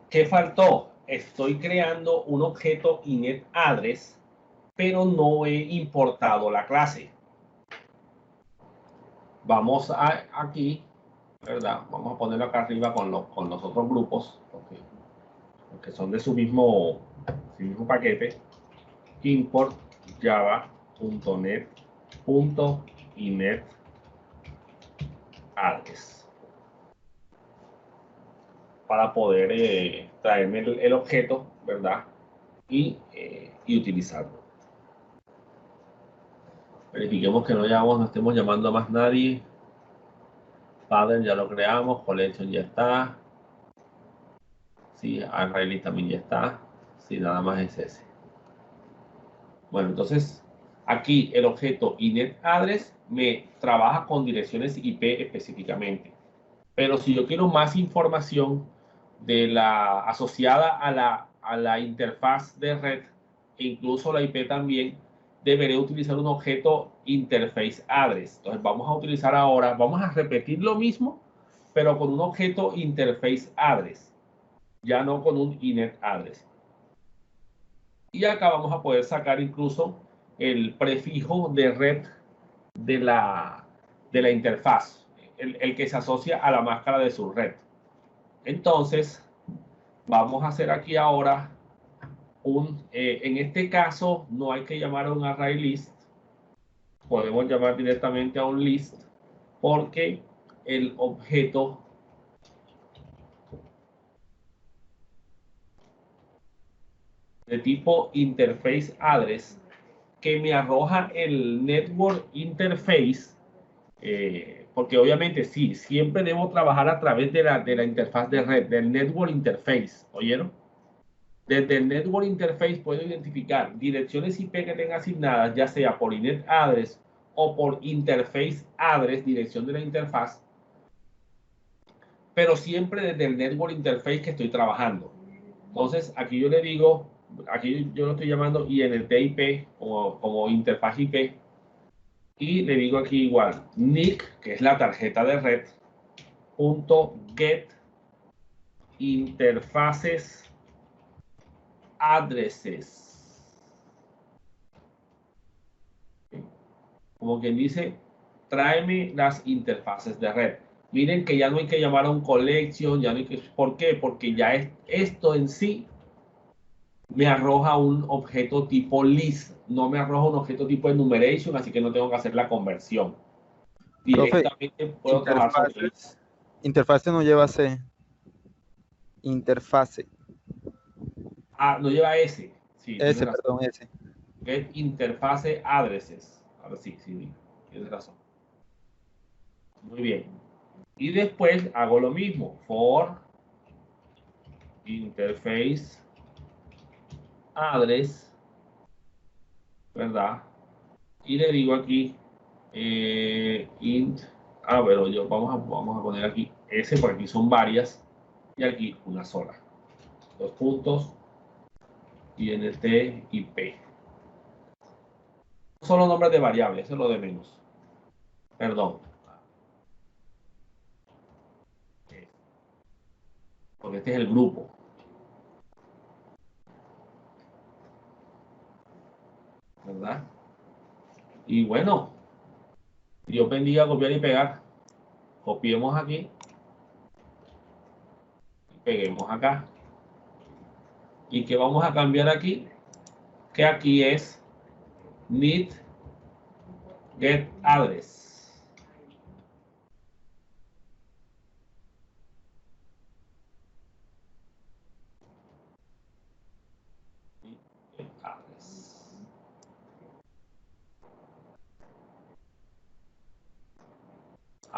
¿Qué faltó? Estoy creando un objeto inetAddress, pero no he importado la clase. Vamos a aquí, ¿verdad? Vamos a ponerlo acá arriba con los otros grupos, porque son de su mismo paquete. Import java.net.inetAddress para poder traerme el objeto, ¿verdad? Y utilizarlo. Verifiquemos que no estemos llamando a más nadie. Pattern ya lo creamos, Collection ya está. Sí, ArrayList también ya está. Sí, nada más es ese. Bueno, entonces aquí el objeto inetAddress me trabaja con direcciones IP específicamente. Pero si yo quiero más información asociada a la interfaz de red, e incluso la IP también, deberé utilizar un objeto interface address. Entonces vamos a utilizar ahora, vamos a repetir lo mismo, pero con un objeto interface address, ya no con un inetAddress. Y acá vamos a poder sacar incluso el prefijo de red de la interfaz, el que se asocia a la máscara de su red. Entonces, vamos a hacer aquí ahora en este caso no hay que llamar a un ArrayList, podemos llamar directamente a un list porque el objeto de tipo interface address que me arroja el network interface, porque obviamente sí, siempre debo trabajar a través de la interfaz de red, del network interface, ¿oyeron? Desde el Network Interface puedo identificar direcciones IP que tenga asignadas, ya sea por inetAddress o por Interface Address, dirección de la interfaz, pero siempre desde el Network Interface que estoy trabajando. Entonces, aquí yo le digo, aquí yo lo estoy llamando INT-IP como interfaz IP, y le digo aquí igual, NIC, que es la tarjeta de red, .get interfaces addresses. Como quien dice, tráeme las interfaces de red. Miren que ya no hay que llamar a un collection, ya no hay que, ¿por qué? Porque ya esto en sí me arroja un objeto tipo list, no me arroja un objeto tipo enumeration, así que no tengo que hacer la conversión. Directamente puedo trabajar sobre list. Interfase no lleva C. Interfase. Ah, no lleva S. Sí, S, perdón, S. Get interface addresses. Ahora sí, tienes razón. Muy bien. Y después hago lo mismo, for interface address, ¿verdad? Y le digo aquí int, pero vamos a poner aquí S, porque aquí son varias, y aquí una sola. Dos puntos, int ip. Solo nombres de variables, eso es lo de menos. Perdón. Porque este es el grupo. ¿Verdad? Y bueno, Dios bendiga, copiar y pegar. Copiemos aquí. Y peguemos acá. ¿Y qué vamos a cambiar aquí? Que aquí es need get address.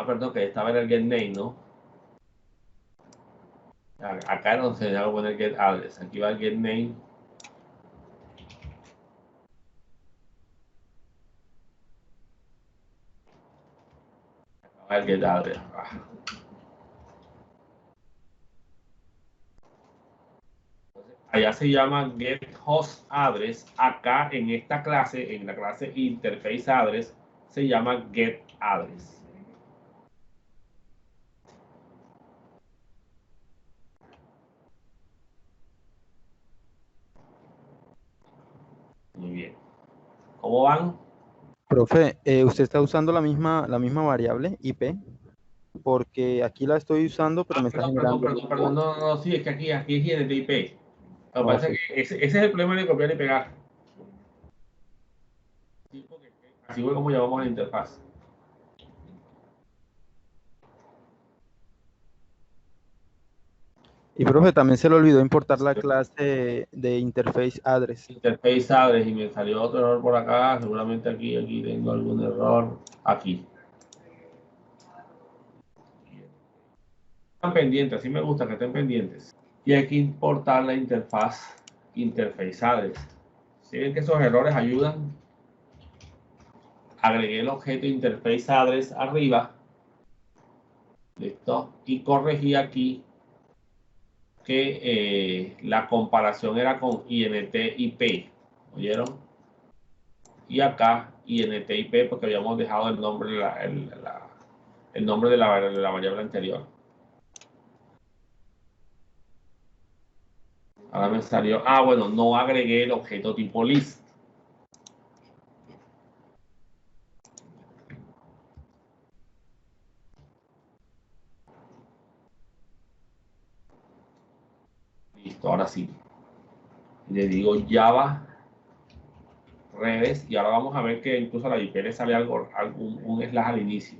Perdón, que estaba en el get name, ¿no? Acá no se debe poner get address. Aquí va el get name. Acá va el get address. Allá se llama get host address. Acá en esta clase, en la clase interface address, se llama get address. Muy bien. ¿Cómo van? Profe, ¿usted está usando la misma variable IP? Porque aquí la estoy usando, pero me está generando... Perdón, no, sí, es que aquí es INTIP. Lo que pasa Ok. es que ese es el problema de copiar y pegar. Así fue como llamamos la interfaz. Y profe, también se le olvidó importar la clase de interface address. Interface address y me salió otro error por acá. Seguramente aquí tengo algún error. Aquí. Están pendientes, así me gusta que estén pendientes. Y hay que importar la interfaz interface address. Si ven que esos errores ayudan, agregué el objeto interface address arriba. Listo. Y corregí aquí que la comparación era con INT-IP. ¿Oyeron? Y acá INT-IP porque habíamos dejado el nombre el nombre de la variable anterior. Ahora me salió, bueno, no agregué el objeto tipo list. Listo, ahora sí. Le digo Java redes y ahora vamos a ver que incluso a la IP le sale un slash al inicio.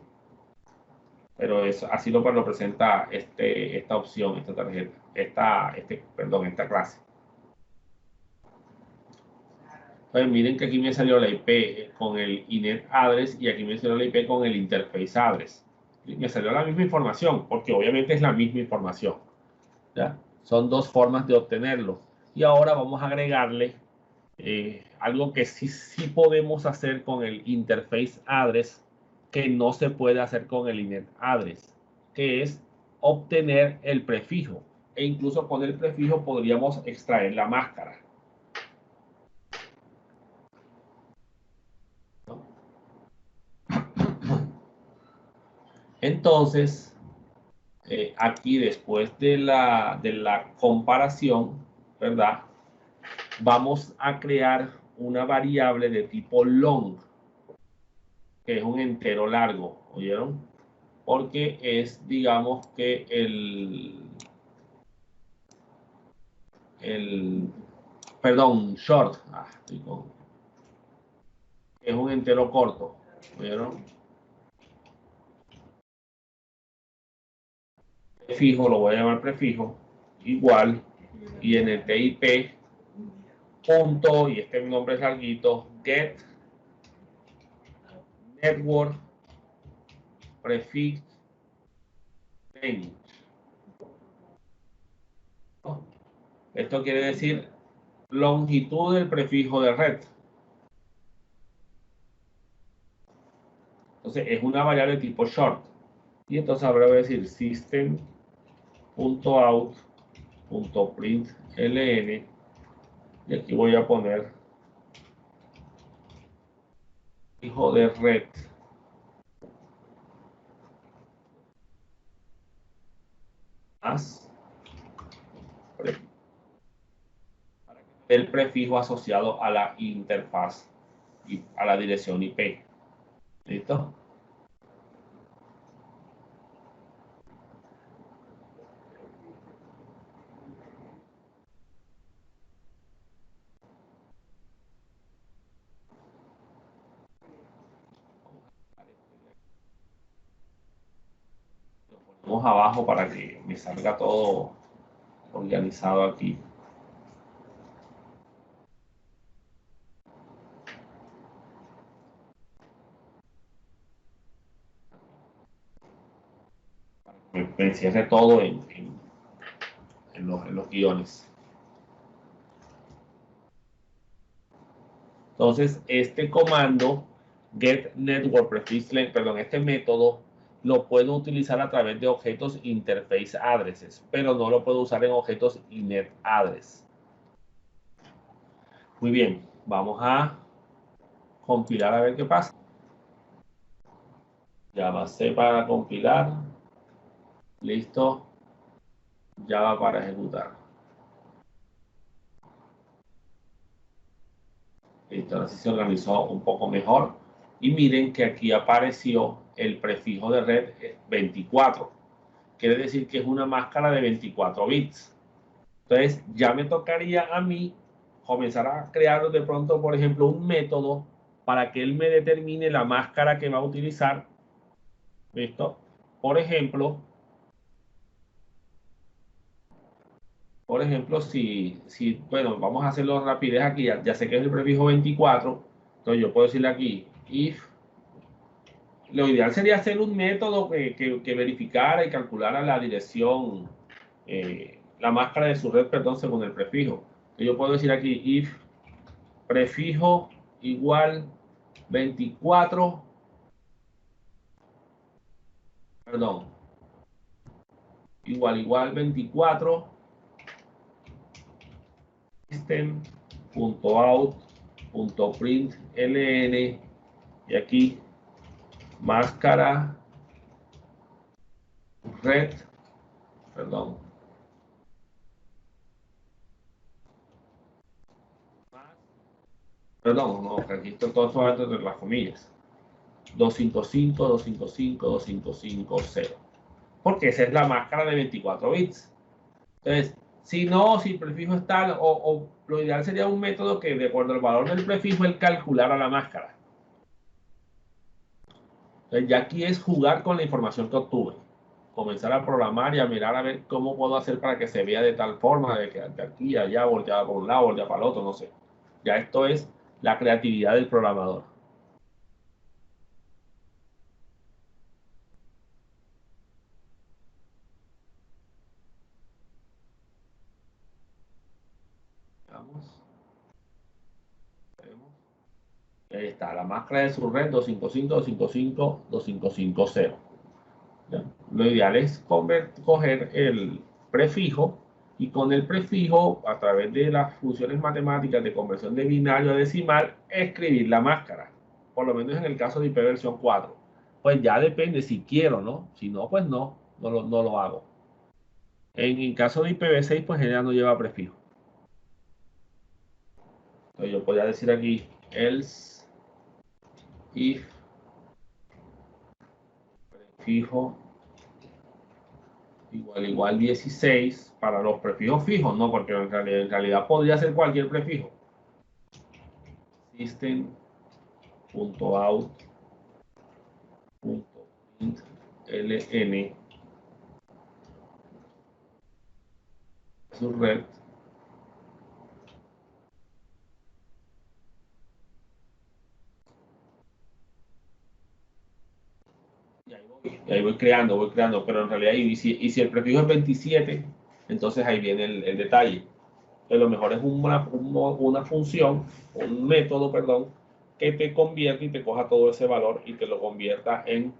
Pero eso, así lo presenta esta opción, esta tarjeta, esta clase. Entonces miren que aquí me salió la IP con el inet address y aquí me salió la IP con el interface address. Y me salió la misma información, porque obviamente es la misma información. ¿Ya? Son dos formas de obtenerlo. Y ahora vamos a agregarle algo que sí podemos hacer con el interface address, que no se puede hacer con el inet address, que es obtener el prefijo. E incluso con el prefijo podríamos extraer la máscara. Entonces, aquí después de la comparación, ¿verdad? Vamos a crear una variable de tipo long, que es un entero largo, ¿oyeron? Porque es, digamos que perdón, short, es un entero corto, ¿oyeron? Prefijo, lo voy a llamar prefijo, igual, INTIP, punto, y este nombre es larguito, get network prefix range. ¿No? Esto quiere decir longitud del prefijo de red. Entonces es una variable tipo short. Y entonces ahora voy a decir system.out.println y aquí voy a poner prefijo de red más el prefijo asociado a la interfaz y a la dirección IP. ¿Listo? Lo ponemos abajo para que me salga todo organizado aquí. Me encierre todo en los guiones. Entonces, este comando get network prefix perdón, este método lo puedo utilizar a través de objetos interface addresses, pero no lo puedo usar en objetos inet address. Muy bien, vamos a compilar a ver qué pasa. Java C para compilar. Listo. Java para ejecutar. Listo, ahora sí se organizó un poco mejor. Y miren que aquí apareció el prefijo de red 24. Quiere decir que es una máscara de 24 bits. Entonces ya me tocaría a mí comenzar a crear de pronto, por ejemplo, un método para que él me determine la máscara que va a utilizar. ¿Listo? Por ejemplo, bueno, vamos a hacerlo rapidez aquí, ya sé que es el prefijo 24, entonces yo puedo decirle aquí, if, lo ideal sería hacer un método que verificara y calculara la dirección, la máscara de su red, perdón, según el prefijo. Entonces yo puedo decir aquí, if, prefijo igual 24, perdón, igual 24, system.out.println y aquí máscara red, perdón, no, registro todo esto dentro de las comillas, 255, 255, 2550, porque esa es la máscara de 24 bits. Entonces, si el prefijo es tal, o lo ideal sería un método que de acuerdo al valor del prefijo, él calculara la máscara. Entonces, ya aquí es jugar con la información que obtuve. Comenzar a programar y a mirar a ver cómo puedo hacer para que se vea de tal forma, de que de aquí a allá, volteada por un lado, volteada para el otro, no sé. Ya esto es la creatividad del programador. Vamos. Y ahí está, la máscara de su red 255, 255, 2550. ¿Ya? Lo ideal es coger el prefijo y con el prefijo, a través de las funciones matemáticas de conversión de binario a decimal, escribir la máscara. Por lo menos en el caso de IP versión 4. Pues ya depende si quiero, ¿no? Si no, pues no lo hago. En el caso de IPv6, pues ya no lleva prefijo. Entonces yo podría decir aquí, else if prefijo igual 16 para los prefijos fijos, no, porque en realidad podría ser cualquier prefijo. System.out.println su red y ahí Y ahí voy creando, pero en realidad, y si el prefijo es 27, entonces ahí viene el detalle. Que lo mejor es una función, un método, perdón, que te convierta y te coja todo ese valor y te lo convierta en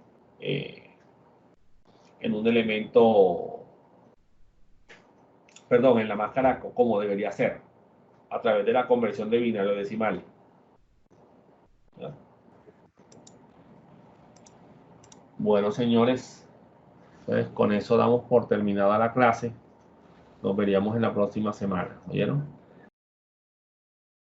un elemento, perdón, en la máscara como debería ser, a través de la conversión de binario a decimal. ¿Ya? Bueno, señores, entonces con eso damos por terminada la clase. Nos veríamos en la próxima semana. ¿Oyeron?